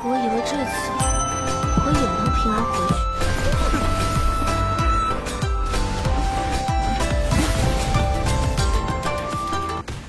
我以为这次我也能平安回去。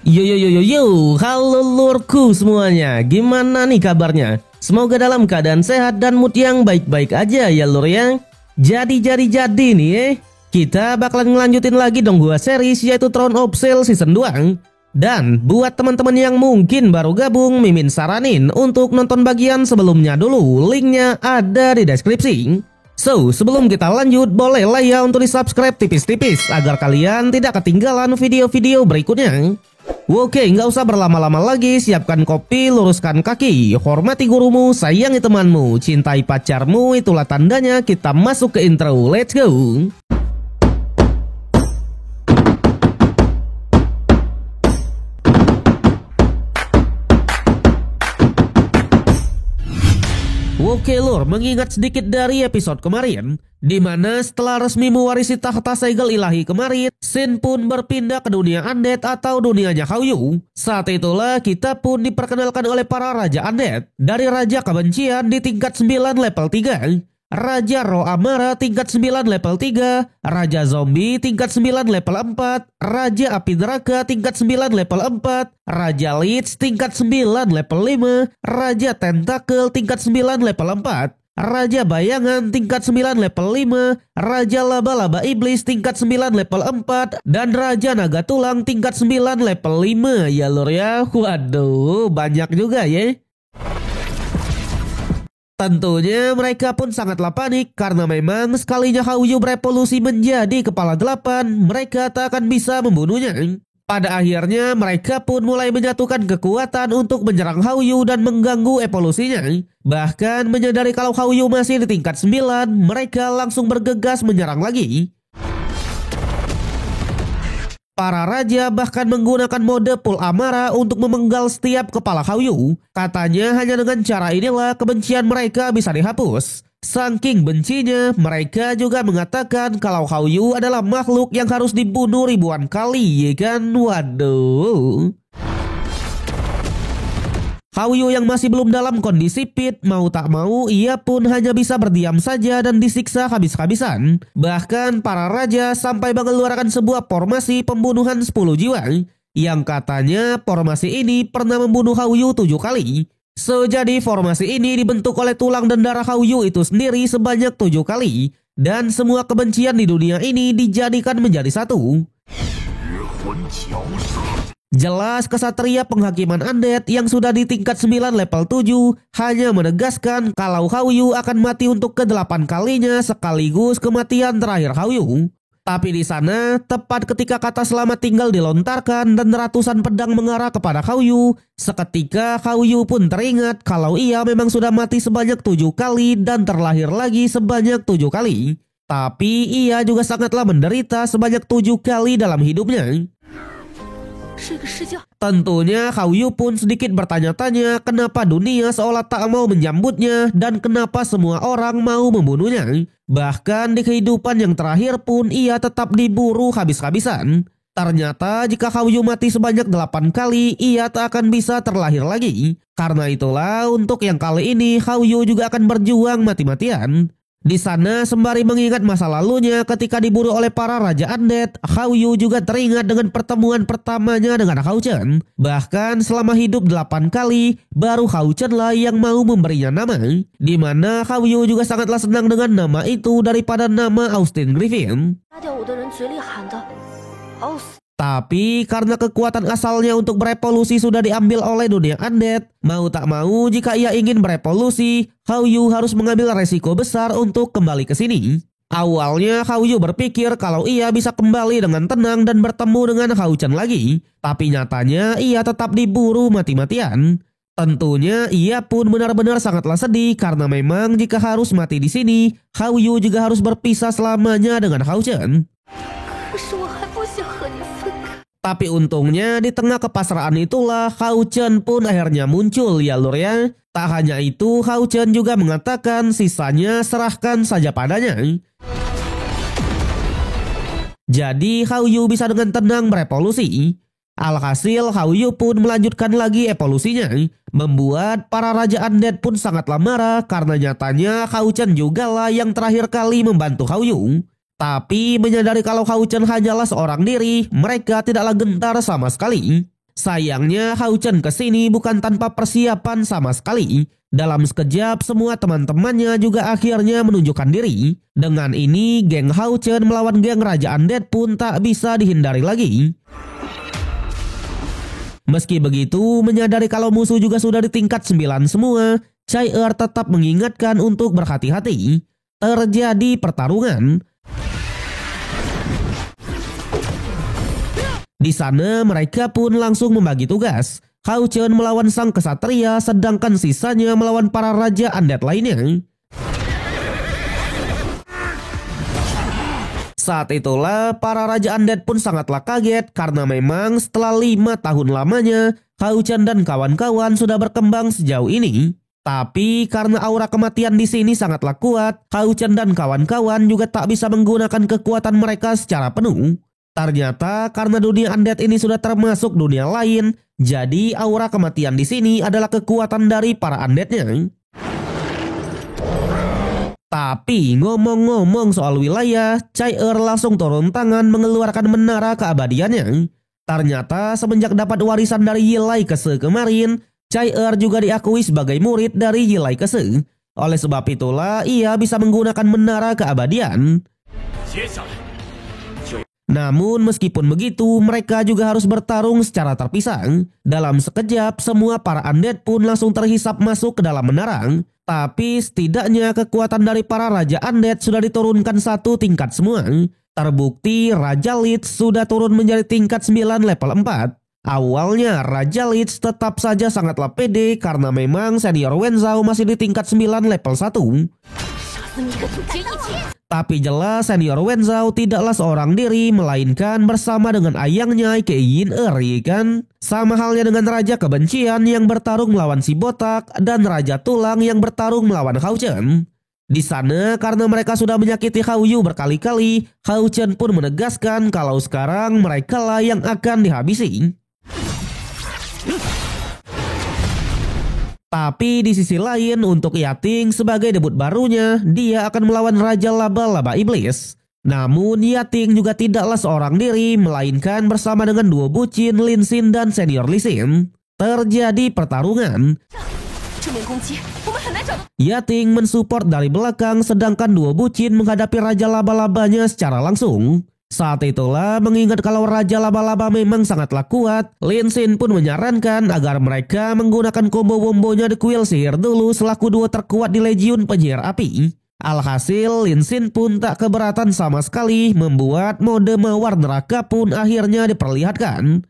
Yo yo yo yo yo, halo lurku semuanya, gimana nih kabarnya? Semoga dalam keadaan sehat dan mood yang baik-baik aja ya lur ya. Jadi nih kita bakalan ngelanjutin lagi dong gua series yaitu Throne of Steel Season 2. Dan buat teman-teman yang mungkin baru gabung, Mimin saranin untuk nonton bagian sebelumnya dulu, linknya ada di deskripsi. So, sebelum kita lanjut, bolehlah ya untuk di subscribe tipis-tipis agar kalian tidak ketinggalan video-video berikutnya. Oke, nggak usah berlama-lama lagi, siapkan kopi, luruskan kaki, hormati gurumu, sayangi temanmu, cintai pacarmu, itulah tandanya kita masuk ke intro, let's go! Oke lur, mengingat sedikit dari episode kemarin, di mana setelah resmi mewarisi tahta segel ilahi kemarin, Shin pun berpindah ke dunia undead atau dunianya Hauyu. Saat itulah kita pun diperkenalkan oleh para raja undead, dari raja kebencian di tingkat 9 level 3, Raja Roh Amara tingkat 9 level 3, Raja Zombie tingkat 9 level 4, Raja Api Neraka tingkat 9 level 4, Raja Lich tingkat 9 level 5, Raja Tentakel tingkat 9 level 4, Raja Bayangan tingkat 9 level 5, Raja Laba-Laba Iblis tingkat 9 level 4, dan Raja Naga Tulang tingkat 9 level 5 ya lur ya. Waduh, banyak juga ya. Tentunya mereka pun sangatlah panik karena memang sekalinya Hauyu berevolusi menjadi kepala 8, mereka tak akan bisa membunuhnya. Pada akhirnya mereka pun mulai menyatukan kekuatan untuk menyerang Hauyu dan mengganggu evolusinya. Bahkan menyadari kalau Hauyu masih di tingkat 9, mereka langsung bergegas menyerang lagi. Para raja bahkan menggunakan mode Full Amara untuk memenggal setiap kepala Hauyu. Katanya hanya dengan cara inilah kebencian mereka bisa dihapus. Saking bencinya, mereka juga mengatakan kalau Hauyu adalah makhluk yang harus dibunuh ribuan kali, ya kan? Waduh. Hauyu yang masih belum dalam kondisi fit, mau tak mau ia pun hanya bisa berdiam saja dan disiksa habis-habisan. Bahkan para raja sampai mengeluarkan sebuah formasi pembunuhan 10 jiwa, yang katanya formasi ini pernah membunuh Hauyu 7 kali. Jadi formasi ini dibentuk oleh tulang dan darah Hauyu itu sendiri sebanyak 7 kali. Dan semua kebencian di dunia ini dijadikan menjadi satu. Jelas kesatria penghakiman undead yang sudah di tingkat 9 level 7 hanya menegaskan kalau Hauyu akan mati untuk ke-8 kalinya sekaligus kematian terakhir Hauyu. Tapi di sana, tepat ketika kata selamat tinggal dilontarkan dan ratusan pedang mengarah kepada Hauyu, seketika Hauyu pun teringat kalau ia memang sudah mati sebanyak 7 kali dan terlahir lagi sebanyak 7 kali. Tapi ia juga sangatlah menderita sebanyak 7 kali dalam hidupnya. Tentunya Hauyu pun sedikit bertanya-tanya kenapa dunia seolah tak mau menyambutnya dan kenapa semua orang mau membunuhnya. Bahkan di kehidupan yang terakhir pun ia tetap diburu habis-habisan. Ternyata jika Hauyu mati sebanyak 8 kali, ia tak akan bisa terlahir lagi. Karena itulah untuk yang kali ini Hauyu juga akan berjuang mati-matian. Di sana sembari mengingat masa lalunya ketika diburu oleh para raja undead, Hauyu juga teringat dengan pertemuan pertamanya dengan Hao Chen. Bahkan selama hidup 8 kali, baru Hao Chen lah yang mau memberinya nama. Dimana Hauyu juga sangatlah senang dengan nama itu daripada nama Austin Griffin. Tapi karena kekuatan asalnya untuk berevolusi sudah diambil oleh dunia undead, mau tak mau jika ia ingin berevolusi, Hauyu harus mengambil resiko besar untuk kembali ke sini. Awalnya Hauyu berpikir kalau ia bisa kembali dengan tenang dan bertemu dengan Hao Chen lagi, tapi nyatanya ia tetap diburu mati-matian. Tentunya ia pun benar-benar sangatlah sedih karena memang jika harus mati di sini, Hauyu juga harus berpisah selamanya dengan Hao Chen. Tapi untungnya di tengah kepasrahan itulah Hao Chen pun akhirnya muncul ya lur ya. Tak hanya itu, Hao Chen juga mengatakan sisanya serahkan saja padanya. Jadi Hauyu bisa dengan tenang berevolusi. Alhasil Hao Yu pun melanjutkan lagi evolusinya, membuat para Raja Undead pun sangatlah marah karena nyatanya Hao Chen juga lah yang terakhir kali membantu Hao Yu. Tapi menyadari kalau Hao Chen hanyalah seorang diri, mereka tidaklah gentar sama sekali. Sayangnya Hao Chen kesini bukan tanpa persiapan sama sekali. Dalam sekejap semua teman-temannya juga akhirnya menunjukkan diri. Dengan ini geng Hao Chen melawan geng Raja Undead pun tak bisa dihindari lagi. Meski begitu, menyadari kalau musuh juga sudah di tingkat 9 semua, Chai tetap mengingatkan untuk berhati-hati. Terjadi pertarungan. Di sana mereka pun langsung membagi tugas. Hao Chen melawan sang kesatria, sedangkan sisanya melawan para Raja Undead lainnya. Saat itulah para Raja Undead pun sangatlah kaget karena memang setelah 5 tahun lamanya Hao Chen dan kawan-kawan sudah berkembang sejauh ini. Tapi karena aura kematian di sini sangatlah kuat, Hao Chen dan kawan-kawan juga tak bisa menggunakan kekuatan mereka secara penuh. Ternyata karena dunia Undead ini sudah termasuk dunia lain, jadi aura kematian di sini adalah kekuatan dari para Undeadnya. Tapi ngomong-ngomong soal wilayah, Chai langsung turun tangan mengeluarkan menara keabadiannya. Ternyata semenjak dapat warisan dari Yilai Kese kemarin, Chai juga diakui sebagai murid dari Yilai Kese. Oleh sebab itulah ia bisa menggunakan menara keabadian. Namun meskipun begitu, mereka juga harus bertarung secara terpisah. Dalam sekejap, semua para Undead pun langsung terhisap masuk ke dalam menara. Tapi setidaknya kekuatan dari para Raja Undead sudah diturunkan 1 tingkat semua. Terbukti Raja Lich sudah turun menjadi tingkat 9 level 4. Awalnya Raja Lich tetap saja sangatlah pede karena memang senior Wenzhou masih di tingkat 9 level 1. Tapi jelas senior Wenzhou tidaklah seorang diri, melainkan bersama dengan ayangnya Kei Yin kan? Sama halnya dengan Raja Kebencian yang bertarung melawan si botak dan Raja Tulang yang bertarung melawan Hao Chen. Di sana karena mereka sudah menyakiti Hao Yu berkali-kali, Hao Chen pun menegaskan kalau sekarang mereka lah yang akan dihabisi. Tapi di sisi lain untuk Yating sebagai debut barunya, dia akan melawan Raja Laba-Laba Iblis. Namun Yating juga tidaklah seorang diri, melainkan bersama dengan duo bucin Lin Xin dan senior Lee Sin. Terjadi pertarungan. Yating mensupport dari belakang sedangkan duo bucin menghadapi Raja Laba-Labanya secara langsung. Saat itulah mengingat kalau Raja Laba-Laba memang sangatlah kuat, Lin Xin pun menyarankan agar mereka menggunakan combo-wombonya The Kuil Sihir dulu selaku duo terkuat di Legiun Penyihir Api. Alhasil Lin Xin pun tak keberatan sama sekali, membuat mode mawar neraka pun akhirnya diperlihatkan.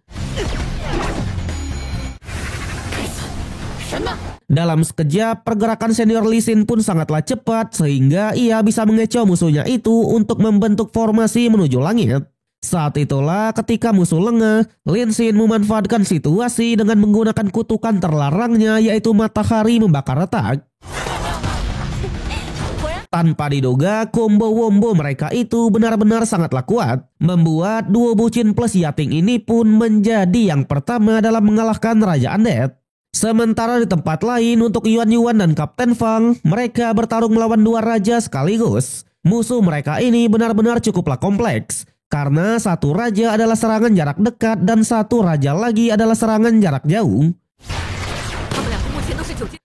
Dalam sekejap, pergerakan senior Lee Sin pun sangatlah cepat sehingga ia bisa mengecoh musuhnya itu untuk membentuk formasi menuju langit. Saat itulah ketika musuh lengah, Lin Xin memanfaatkan situasi dengan menggunakan kutukan terlarangnya yaitu matahari membakar retak. Tanpa diduga, combo wombo mereka itu benar-benar sangatlah kuat, membuat duo bucin plus Yating ini pun menjadi yang pertama dalam mengalahkan Raja Undead. Sementara di tempat lain untuk Yuan Yuan dan Kapten Fang, mereka bertarung melawan 2 raja sekaligus. Musuh mereka ini benar-benar cukuplah kompleks, karena satu raja adalah serangan jarak dekat dan satu raja lagi adalah serangan jarak jauh.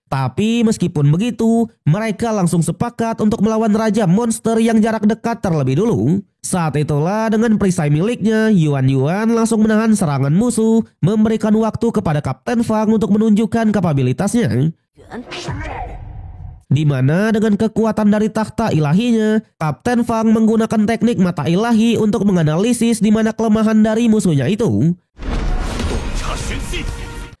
Tapi meskipun begitu, mereka langsung sepakat untuk melawan Raja Monster yang jarak dekat terlebih dulu. Saat itulah dengan perisai miliknya, Yuan Yuan langsung menahan serangan musuh, memberikan waktu kepada Kapten Fang untuk menunjukkan kapabilitasnya. Di mana dengan kekuatan dari takhta ilahinya, Kapten Fang menggunakan teknik mata ilahi untuk menganalisis di mana kelemahan dari musuhnya itu.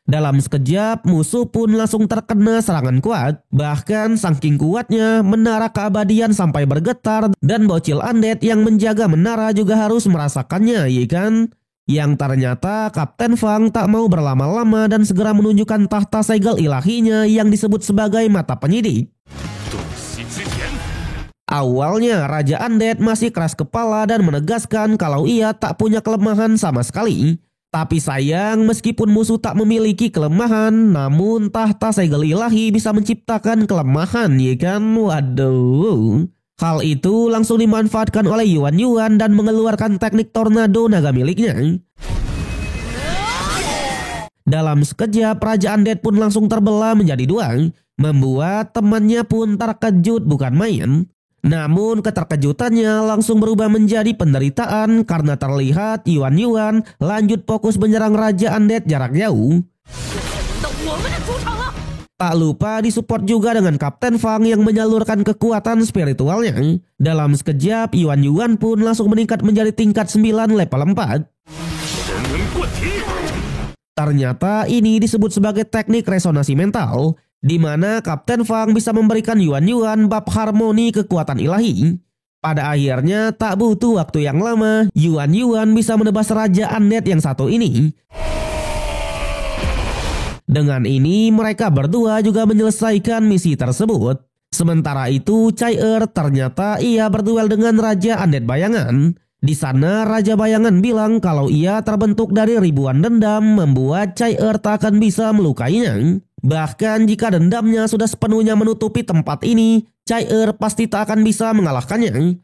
Dalam sekejap, musuh pun langsung terkena serangan kuat. Bahkan saking kuatnya, menara keabadian sampai bergetar dan bocil Undead yang menjaga menara juga harus merasakannya, ya kan? Yang ternyata Kapten Fang tak mau berlama-lama dan segera menunjukkan tahta segel ilahinya yang disebut sebagai mata penyidik. Awalnya Raja Undead masih keras kepala dan menegaskan kalau ia tak punya kelemahan sama sekali. Tapi sayang, meskipun musuh tak memiliki kelemahan, namun tahta segel ilahi bisa menciptakan kelemahan, ya kan? Waduh. Hal itu langsung dimanfaatkan oleh Yuan Yuan dan mengeluarkan teknik tornado naga miliknya. Dalam sekejap, Raja Undead pun langsung terbelah menjadi dua, membuat temannya pun terkejut bukan main. Namun keterkejutannya langsung berubah menjadi penderitaan karena terlihat Yuan Yuan lanjut fokus menyerang Raja Undead jarak jauh. Tak lupa disupport juga dengan Kapten Fang yang menyalurkan kekuatan spiritualnya. Dalam sekejap, Yuan Yuan pun langsung meningkat menjadi tingkat 9 level 4. Ternyata ini disebut sebagai teknik resonansi mental, di mana Kapten Fang bisa memberikan Yuan Yuan bab harmoni kekuatan ilahi. Pada akhirnya tak butuh waktu yang lama, Yuan Yuan bisa menebas Raja Undead yang satu ini. Dengan ini mereka berdua juga menyelesaikan misi tersebut. Sementara itu Chai-Er ternyata ia berduel dengan Raja Undead Bayangan. Di sana Raja Bayangan bilang kalau ia terbentuk dari ribuan dendam, membuat Chai-Er tak akan bisa melukainya. Bahkan jika dendamnya sudah sepenuhnya menutupi tempat ini, Chai-Er pasti tak akan bisa mengalahkannya.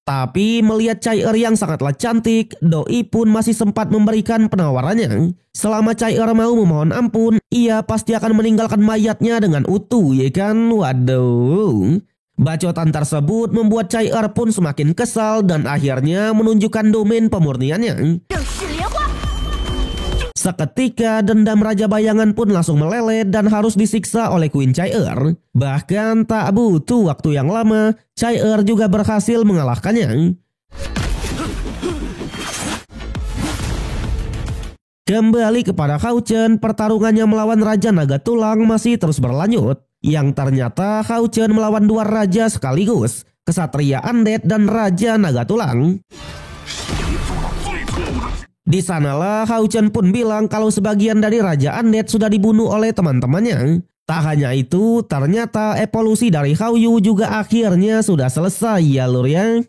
Tapi melihat Chai-Er yang sangatlah cantik, Doi pun masih sempat memberikan penawarannya. Selama Chai-Er mau memohon ampun, ia pasti akan meninggalkan mayatnya dengan utuh, ya kan? Waduh. Bacotan tersebut membuat Chai-Er pun semakin kesal dan akhirnya menunjukkan domain pemurniannya. Seketika dendam Raja Bayangan pun langsung meleleh dan harus disiksa oleh Queen Chai-Er. Bahkan tak butuh waktu yang lama, Chai-Er juga berhasil mengalahkannya. Kembali kepada Hao Chen, pertarungannya melawan Raja Naga Tulang masih terus berlanjut. Yang ternyata Hao Chen melawan dua raja sekaligus, Kesatria Undead dan Raja Naga Tulang. Di sanalah Hao Chen pun bilang kalau sebagian dari Raja Undead sudah dibunuh oleh teman-temannya. Tak hanya itu, ternyata evolusi dari Hao Yu juga akhirnya sudah selesai ya lur ya.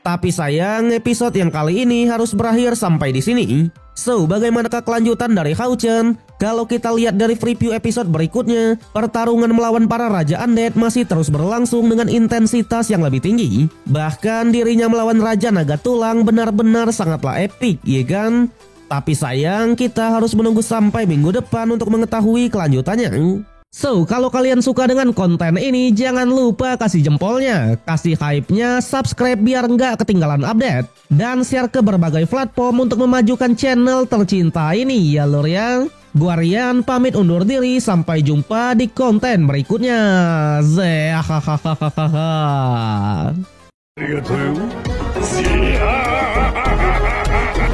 Tapi sayang, episode yang kali ini harus berakhir sampai di sini. So, bagaimanakah kelanjutan dari Hao Chen? Kalau kita lihat dari preview episode berikutnya, pertarungan melawan para Raja Undead masih terus berlangsung dengan intensitas yang lebih tinggi. Bahkan dirinya melawan Raja Naga Tulang benar-benar sangatlah epik, ya kan? Tapi sayang, kita harus menunggu sampai minggu depan untuk mengetahui kelanjutannya. So, kalau kalian suka dengan konten ini, jangan lupa kasih jempolnya, kasih hype-nya, subscribe biar nggak ketinggalan update, dan share ke berbagai platform untuk memajukan channel tercinta ini ya lur ya. Gua Rian pamit undur diri, sampai jumpa di konten berikutnya.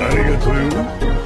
Arigatou.